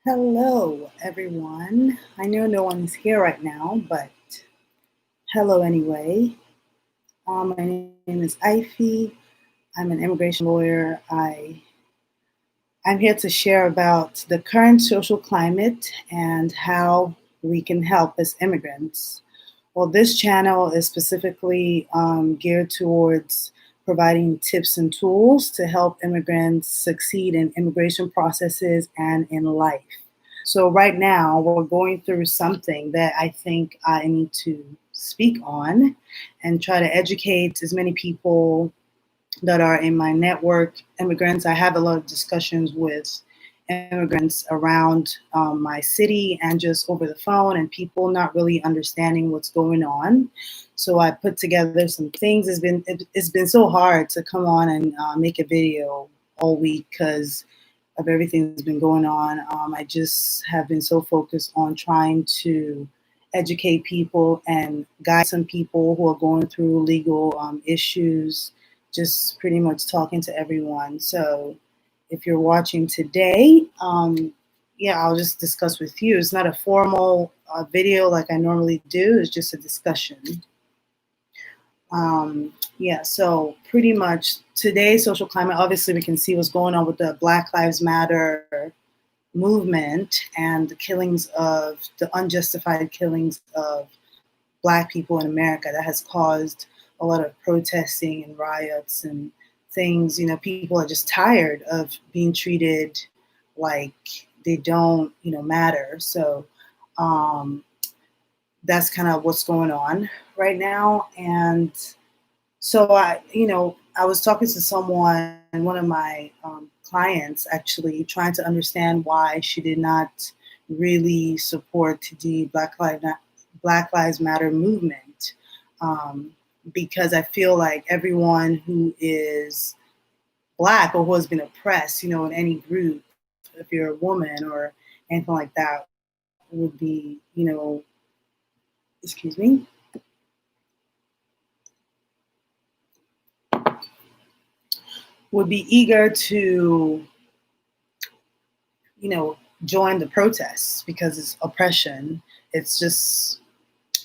Hello, everyone. I know no one's here right now, but hello anyway. My name is Ify. I'm an immigration lawyer. I'm here to share about the current social climate and how we can help as immigrants. Well, this channel is specifically geared towards providing tips and tools to help immigrants succeed in immigration processes and in life. So, right now, we're going through something that I think I need to speak on and try to educate as many people that are in my network, immigrants. I have a lot of discussions with immigrants around my city and just over the phone, and people not really understanding what's going on. So I put together some things. It's been so hard to come on and make a video all week because of everything that's been going on. I just have been so focused on trying to educate people and guide some people who are going through legal issues, just pretty much talking to everyone. So if you're watching today, yeah, I'll just discuss with you. It's not a formal video like I normally do, it's just a discussion. Yeah, so pretty much today's social climate, obviously we can see what's going on with the Black Lives Matter movement and the unjustified killings of Black people in America that has caused a lot of protesting and riots and things. People are just tired of being treated like they don't, matter. So that's kind of what's going on right now. And so I was talking to someone, one of my clients, actually trying to understand why she did not really support the Black Lives Matter movement, because I feel like everyone who is Black or who has been oppressed, in any group, if you're a woman or anything like that, would be, excuse me, would be eager to, join the protests because it's oppression. It's just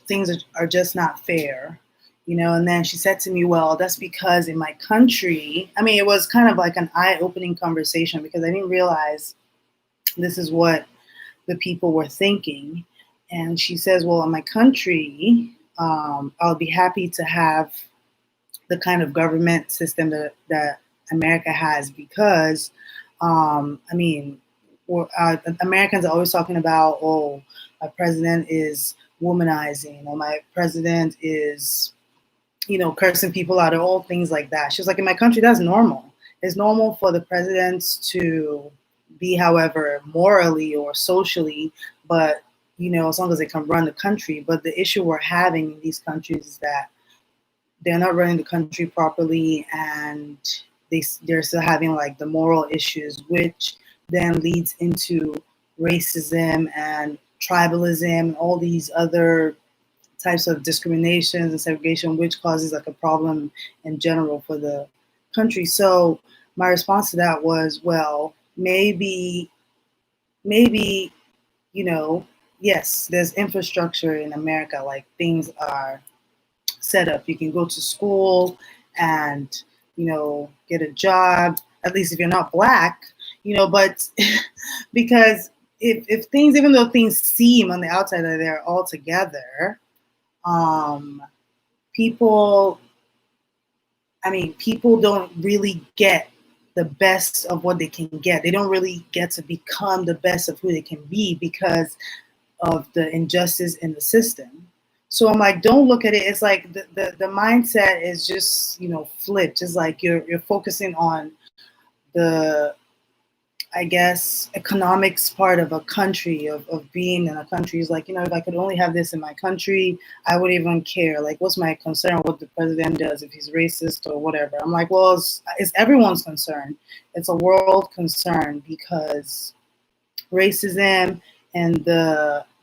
things are just not fair, And then she said to me, "Well, that's because in my country," I mean, it was kind of like an eye-opening conversation because I didn't realize this is what the people were thinking. And she says, "Well, in my country, I'll be happy to have the kind of government system that America has because, I mean, Americans are always talking about, oh, my president is womanizing, or my president is, cursing people out, or all things like that." She was like, "In my country, that's normal. It's normal for the presidents to be, however, morally or socially, but, as long as they can run the country. But the issue we're having in these countries is that they're not running the country properly, and they're still having like the moral issues, which then leads into racism and tribalism and all these other types of discriminations and segregation, which causes like a problem in general for the country." So my response to that was, well, maybe, yes, there's infrastructure in America, like things are set up. You can go to school and, get a job, at least if you're not Black, but because if things, even though things seem on the outside that they're all together, people, people don't really get the best of what they can get. They don't really get to become the best of who they can be because of the injustice in the system. So I'm like, don't look at it. It's like the mindset is just, flipped. It's like you're focusing on the, I guess, economics part of a country, of being in a country. Is like, if I could only have this in my country, I wouldn't even care. Like, what's my concern what the president does if he's racist or whatever? I'm like, well, it's everyone's concern. It's a world concern because racism and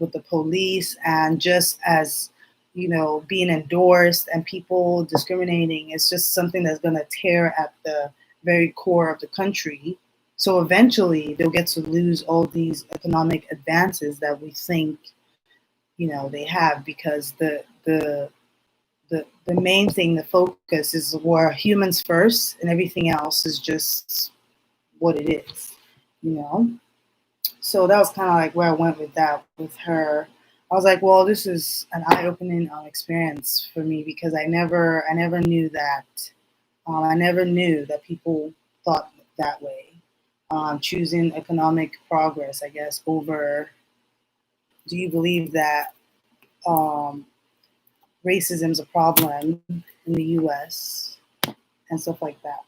with the police, and just as being endorsed and people discriminating, it's just something that's going to tear at the very core of the country. So eventually they'll get to lose all these economic advances that we think, they have, because the main thing, the focus is we're humans first, and everything else is just what it is. So that was kind of like where I went with that with her. I was like, well, this is an eye-opening experience for me, because I never knew that. I never knew that people thought that way, choosing economic progress, I guess, over. Do you believe that racism is a problem in the U.S. and stuff like that?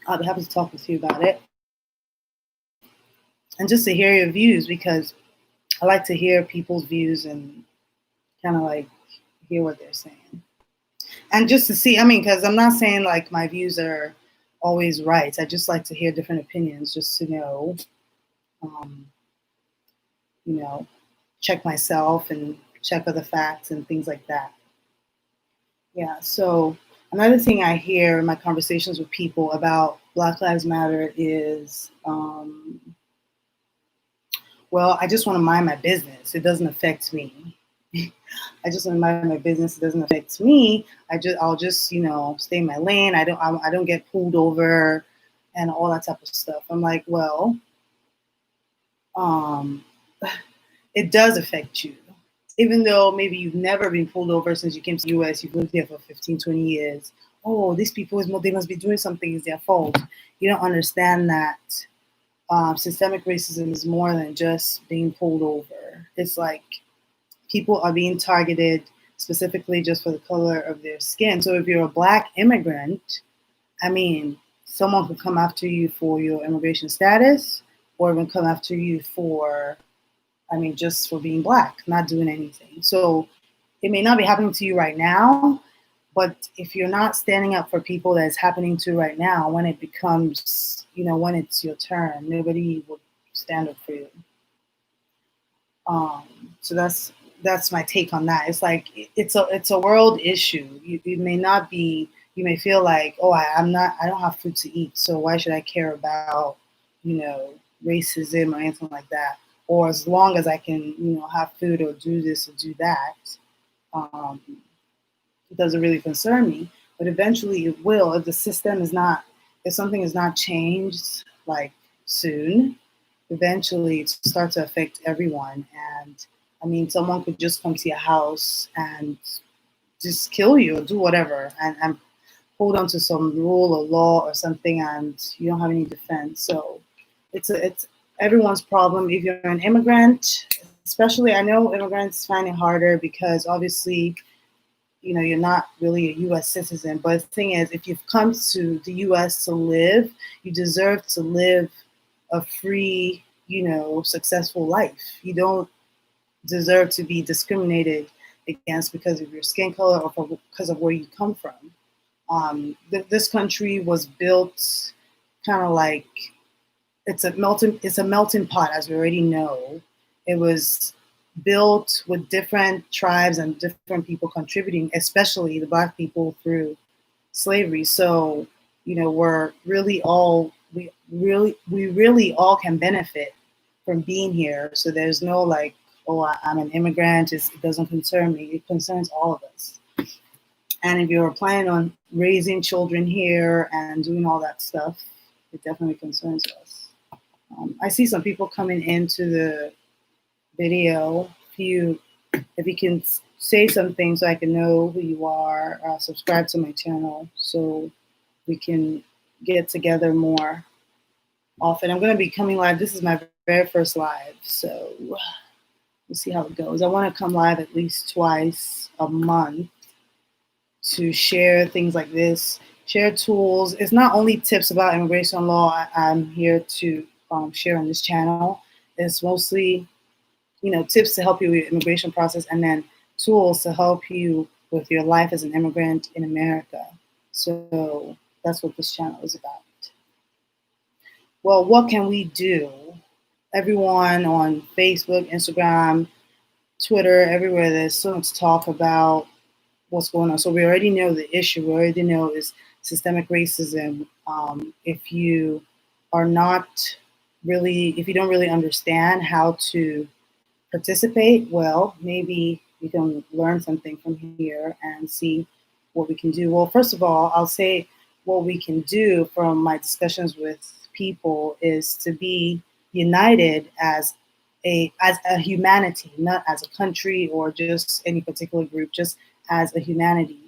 I'll be happy to talk with you about it, and just to hear your views, because I like to hear people's views and kind of like hear what they're saying. And just to see, I mean, because I'm not saying like my views are always right. I just like to hear different opinions, just to um, you know, check myself and check other facts and things like that. Yeah. So another thing I hear in my conversations with people about Black Lives Matter is, well, I just want to mind my business. It doesn't affect me. I just want to mind my business. It doesn't affect me. I'll just stay in my lane. I don't get pulled over and all that type of stuff. I'm like, well, um, it does affect you. Even though maybe you've never been pulled over since you came to the US, you've lived here for 15, 20 years. Oh, these people, they must be doing something, it's their fault. You don't understand that systemic racism is more than just being pulled over. It's like people are being targeted specifically just for the color of their skin. So if you're a Black immigrant, I mean, someone could come after you for your immigration status, or even come after you for, just for being Black, not doing anything. So it may not be happening to you right now, but if you're not standing up for people that it's happening to right now, when it becomes, when it's your turn, nobody will stand up for you. So that's my take on that. It's like it's a world issue. You may not be. You may feel like, oh, I don't have food to eat, so why should I care about racism or anything like that? Or as long as I can have food or do this or do that, um, it doesn't really concern me. But eventually it will, if the system is not, if something is not changed like soon, eventually it starts to affect everyone. And someone could just come to your house and just kill you or do whatever, and hold on to some rule or law or something, and you don't have any defense. So it's everyone's problem. If you're an immigrant, especially, I know immigrants find it harder because obviously, you're not really a U.S. citizen. But the thing is, if you've come to the U.S. to live, you deserve to live a free, successful life. You don't deserve to be discriminated against because of your skin color or because of where you come from. This country was built kind of like it's a melting pot, as we already know. It was built with different tribes and different people contributing, especially the Black people through slavery. So, we're really all we really all can benefit from being here. So there's no like, oh, I'm an immigrant. It doesn't concern me. It concerns all of us. And if you're planning on raising children here and doing all that stuff, it definitely concerns us. I see some people coming into the video. If you can say something so I can know who you are, subscribe to my channel so we can get together more often. I'm going to be coming live. This is my very first live, so we'll see how it goes. I want to come live at least twice a month to share things like this, share tools. It's not only tips about immigration law I'm here to share on this channel. It's mostly, tips to help you with your immigration process, and then tools to help you with your life as an immigrant in America. So that's what this channel is about. Well, what can we do? Everyone on Facebook, Instagram, Twitter, everywhere, there's so much talk about what's going on. So we already know the issue. We already know is systemic racism. If you are not really, if you don't really understand how to participate, well, maybe we can learn something from here and see what we can do. Well, first of all, I'll say what we can do from my discussions with people is to be united as a humanity, not as a country or just any particular group, just as a humanity.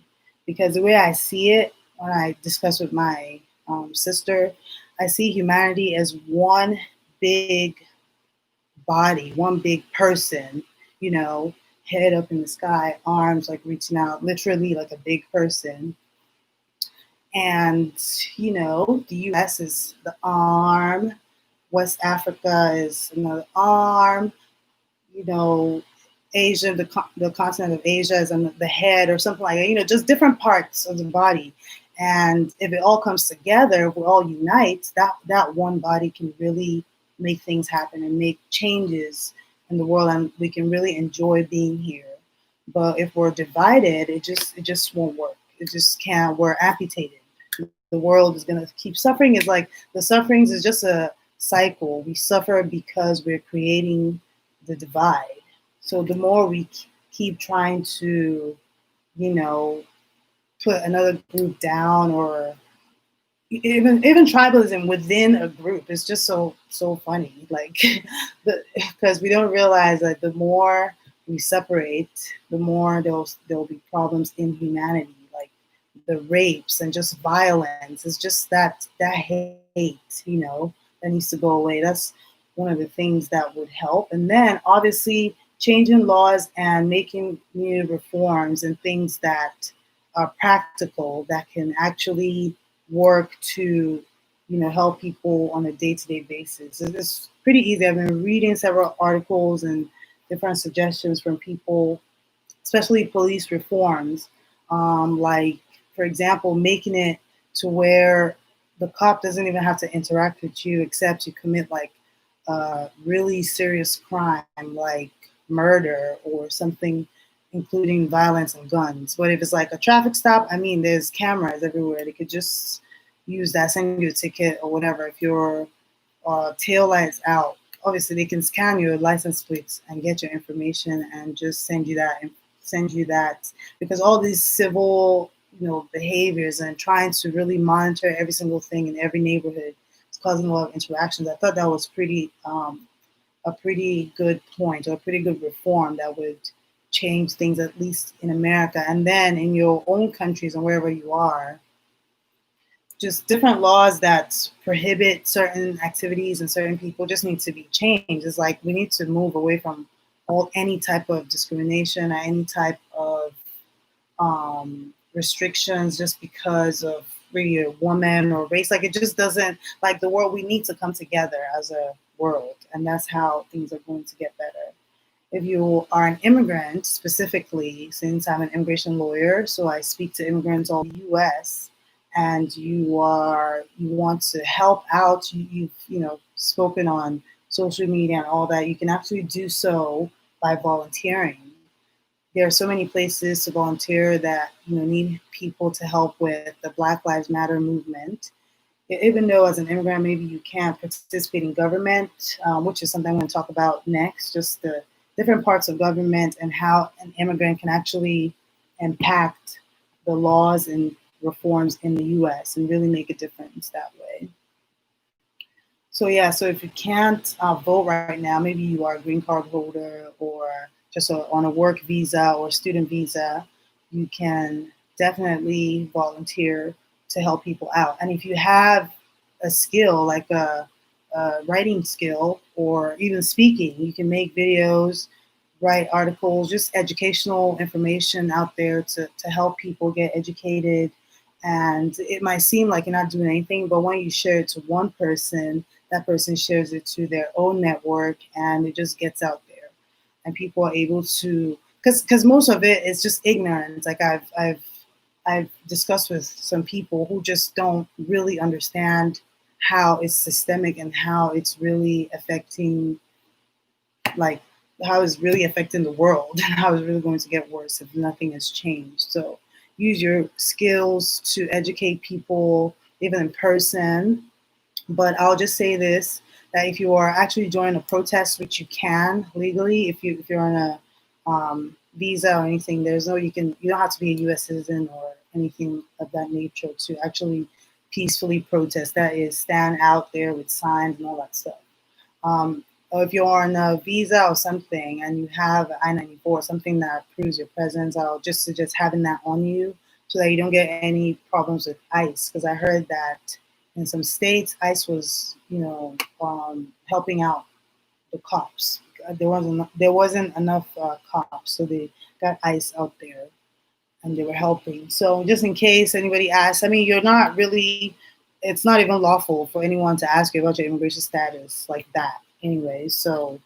Because the way I see it when I discuss with my sister, I see humanity as one big body, one big person, you know, head up in the sky, arms like reaching out, literally like a big person. And, the US is the arm, West Africa is another arm, you know, Asia, the continent of Asia is on the head or something like that, just different parts of the body. And if it all comes together, if we all unite, that one body can really make things happen and make changes in the world, and we can really enjoy being here. But if we're divided, it just won't work. It just can't. We're amputated. The world is gonna keep suffering. It's like the sufferings is just a cycle. We suffer because we're creating the divide. So the more we keep trying to, you know, put another group down, or even tribalism within a group is just so funny. Like, because we don't realize that the more we separate, the more there'll be problems in humanity, like the rapes and just violence. It's just that hate, that needs to go away. That's one of the things that would help. And then obviously changing laws and making new reforms and things that are practical, that can actually work to, help people on a day-to-day basis. It's pretty easy. I've been reading several articles and different suggestions from people, especially police reforms, like, for example, making it to where the cop doesn't even have to interact with you except you commit like a really serious crime like murder or something including violence and guns. But if it's like a traffic stop, I mean, there's cameras everywhere. They could just use that, send you a ticket or whatever. If your tail lights out, obviously they can scan your license plates and get your information and just send you that because all these civil behaviors and trying to really monitor every single thing in every neighborhood is causing a lot of interactions. I thought that was a pretty good point or a pretty good reform that would change things, at least in America. And then in your own countries and wherever you are, just different laws that prohibit certain activities and certain people just need to be changed. It's like we need to move away from any type of discrimination or any type of restrictions just because of whether you're a woman or race. Like, it just doesn't, like, the world, we need to come together as a world, and that's how things are going to get better. If you are an immigrant, specifically, since I'm an immigration lawyer, so I speak to immigrants all the US, and you want to help out, you've spoken on social media and all that, you can actually do so by volunteering. There are so many places to volunteer that need people to help with the Black Lives Matter movement. Even though as an immigrant maybe you can't participate in government, which is something I'm going to talk about next, just the different parts of government and how an immigrant can actually impact the laws and reforms in the US and really make a difference that way. So yeah, so if you can't vote right now, maybe you are a green card holder or just on a work visa or student visa, you can definitely volunteer to help people out. And if you have a skill like a writing skill or even speaking, you can make videos, write articles, just educational information out there to help people get educated. And it might seem like you're not doing anything, but when you share it to one person, that person shares it to their own network and it just gets out there. And people are able to, because most of it is just ignorance. Like I've discussed with some people who just don't really understand how it's systemic and how it's really affecting, like, how it's really affecting the world and how it's really going to get worse if nothing has changed. So use your skills to educate people, even in person, But I'll just say this: that if you are actually joining a protest, which you can legally, if you're on a visa or anything, there's no you don't have to be a U.S. citizen or anything of that nature to actually peacefully protest. That is, stand out there with signs and all that stuff. Or if you're on a visa or something and you have I-94, something that proves your presence, I'll just suggest having that on you so that you don't get any problems with ICE. Because I heard that in some states, ICE was, helping out the cops. There wasn't enough cops, so they got ICE out there and they were helping. So just in case anybody asks, I mean, you're not really. It's not even lawful for anyone to ask you about your immigration status like that, anyway. So,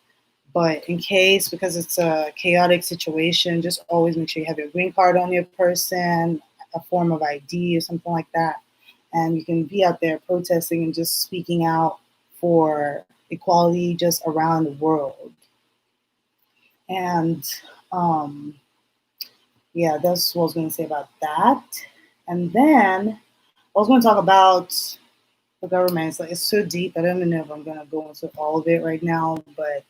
but in case, because it's a chaotic situation, just always make sure you have your green card on your person, a form of ID or something like that, and you can be out there protesting and just speaking out for equality just around the world. And yeah, that's what I was going to say about that. And then I was going to talk about the government. It's so deep. I don't even know if I'm going to go into all of it right now, but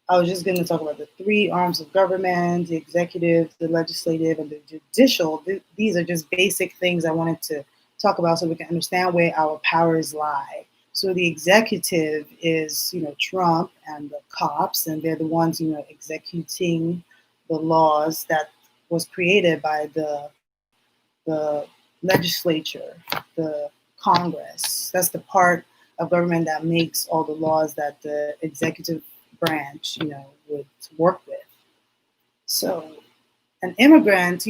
I was just going to talk about the three arms of government: the executive, the legislative, and the judicial. These are just basic things I wanted to talk about so we can understand where our powers lie. So the executive is, Trump and the cops, and they're the ones, executing the laws that was created by the legislature, the Congress. That's the part of government that makes all the laws that the executive branch, would work with. So an immigrant,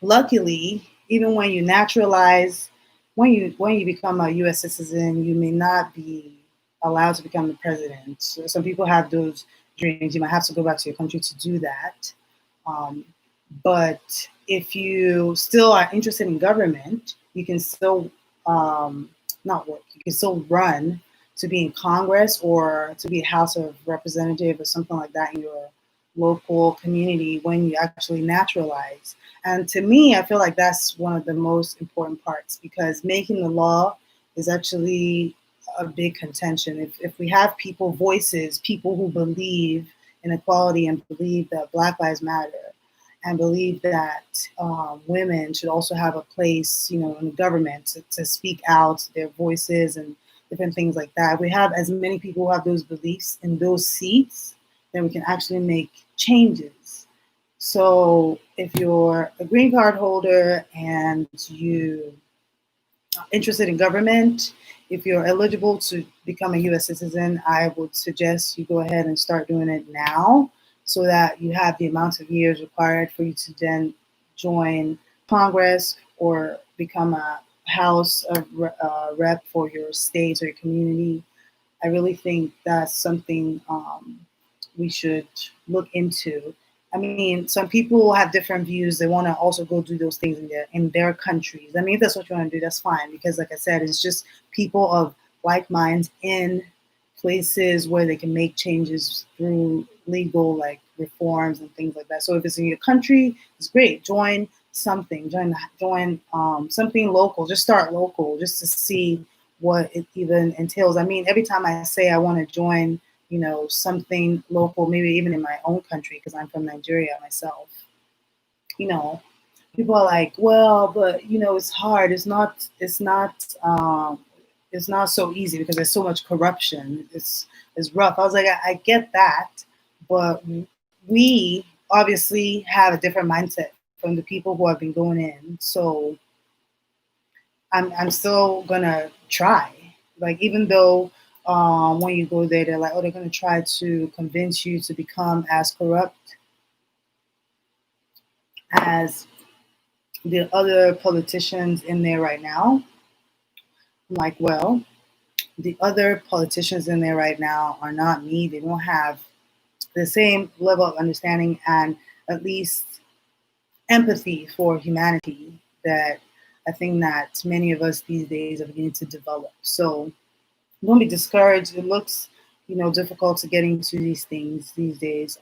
luckily, even when you naturalize, when you become a U.S. citizen, you may not be allowed to become the president. So some people have those dreams. You might have to go back to your country to do that. Um, but if you still are interested in government, you can still not work. You can still run to be in Congress or to be a House of Representative or something like that in your local community when you actually naturalize. And to me, I feel like that's one of the most important parts because making the law is actually a big contention. If we have voices, people who believe in equality and believe that Black Lives Matter and believe that women should also have a place, in the government to speak out their voices and different things like that. If we have as many people who have those beliefs in those seats, then we can actually make changes. So if you're a green card holder and you are interested in government, if you're eligible to become a U.S. citizen, I would suggest you go ahead and start doing it now so that you have the amount of years required for you to then join Congress or become a House of Rep for your state or your community. I really think that's something we should look into. I mean, some people have different views. They want to also go do those things in their countries. I mean, if that's what you want to do, that's fine. Because, like I said, it's just people of like minds in places where they can make changes through legal like reforms and things like that. So if it's in your country, it's great. Join something. Join something local. Just start local, just to see what it even entails. I mean, every time I say I want to join, something local, maybe even in my own country, because I'm from Nigeria myself, you know, people are like, well, but it's hard. It's not so easy because there's so much corruption. It's rough. I was like, I get that, but we obviously have a different mindset from the people who have been going in. So I'm still gonna try. Like even though when you go there, they're like, oh, they're gonna try to convince you to become as corrupt as the other politicians in there right now. I'm like, well, the other politicians in there right now are not me. They don't have the same level of understanding and at least empathy for humanity that I think that many of us these days are beginning to develop. So don't be discouraged. It looks, difficult to get into these things these days,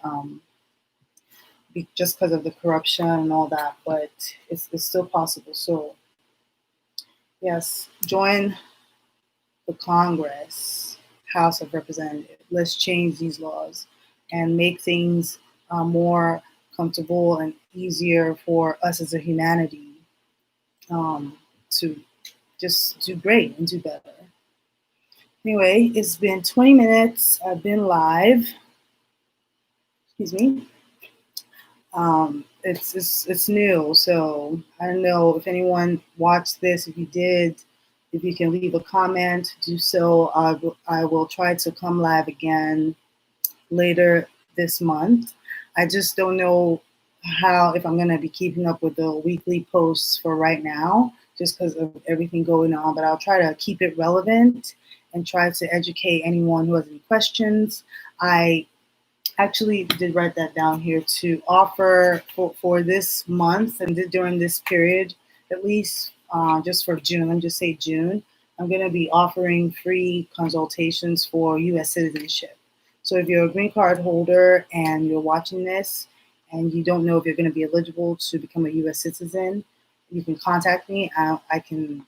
just because of the corruption and all that. But it's still possible. So yes, join. the Congress, House of Representatives. Let's change these laws and make things more comfortable and easier for us as a humanity to just do great and do better. Anyway, it's been 20 minutes. I've been live. Excuse me. It's new, so I don't know if anyone watched this. If you did, if you can leave a comment, do so. I will try to come live again later this month. I just don't know if I'm going to be keeping up with the weekly posts for right now, just because of everything going on. But I'll try to keep it relevant and try to educate anyone who has any questions. I actually did write that down here to offer for this month and during this period, at least just for June. Let me just say June. I'm going to be offering free consultations for U.S. citizenship. So if you're a green card holder and you're watching this and you don't know if you're going to be eligible to become a U.S. citizen, you can contact me. I can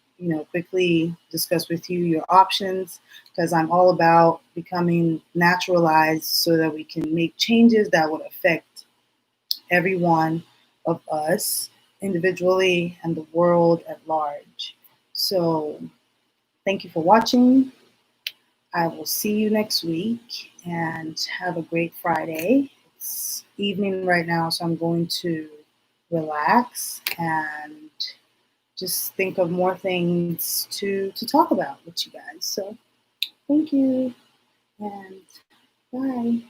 quickly discuss with you your options, because I'm all about becoming naturalized so that we can make changes that would affect every one of us individually and the world at large. So thank you for watching. I will see you next week and have a great Friday. It's evening right now, so I'm going to relax and just think of more things to talk about with you guys. So thank you and bye.